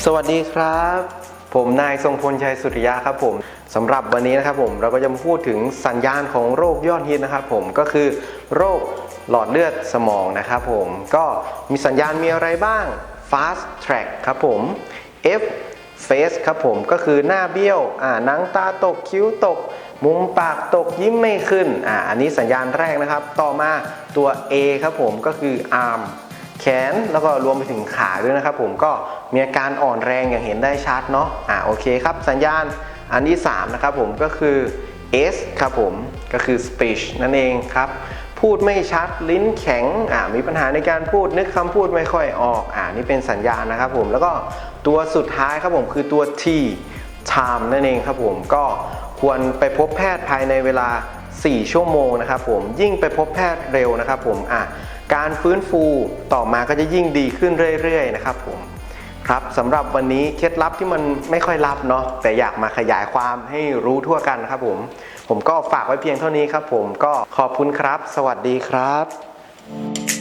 สวัสดีครับผมนายทรงพลชัยสุริยะครับผมสำหรับวันนี้นะครับผมเราก็จะมาพูดถึงสัญญาณของโรคยอดฮิตนะครับผมก็คือโรคหลอดเลือดสมองนะครับผมก็มีสัญญาณมีอะไรบ้าง fast track ครับผม F face ครับผมก็คือหน้าเบี้ยวหนังตาตกคิ้วตกมุมปากตกยิ้มไม่ขึ้นอันนี้สัญญาณแรกนะครับต่อมาตัว A ครับผมก็คือ armแขนแล้วก็รวมไปถึงขาด้วยนะครับผมก็มีอาการอ่อนแรงอย่างเห็นได้ชัดเนาะโอเคครับสัญญาณอันที่3นะครับผมก็คือ S ครับผมก็คือ speech นั่นเองครับพูดไม่ชัดลิ้นแข็งมีปัญหาในการพูดนึกคำพูดไม่ค่อยออกนี่เป็นสัญญาณนะครับผมแล้วก็ตัวสุดท้ายครับผมคือตัว T time นั่นเองครับผมก็ควรไปพบแพทย์ภายในเวลา4 ชั่วโมงนะครับผมยิ่งไปพบแพทย์เร็วนะครับผมการฟื้นฟูต่อมาก็จะยิ่งดีขึ้นเรื่อยๆนะครับผมครับสำหรับวันนี้เคล็ดลับที่มันไม่ค่อยลับเนาะแต่อยากมาขยายความให้รู้ทั่วกันครับผมก็ฝากไว้เพียงเท่านี้ครับผมก็ขอบคุณครับสวัสดีครับ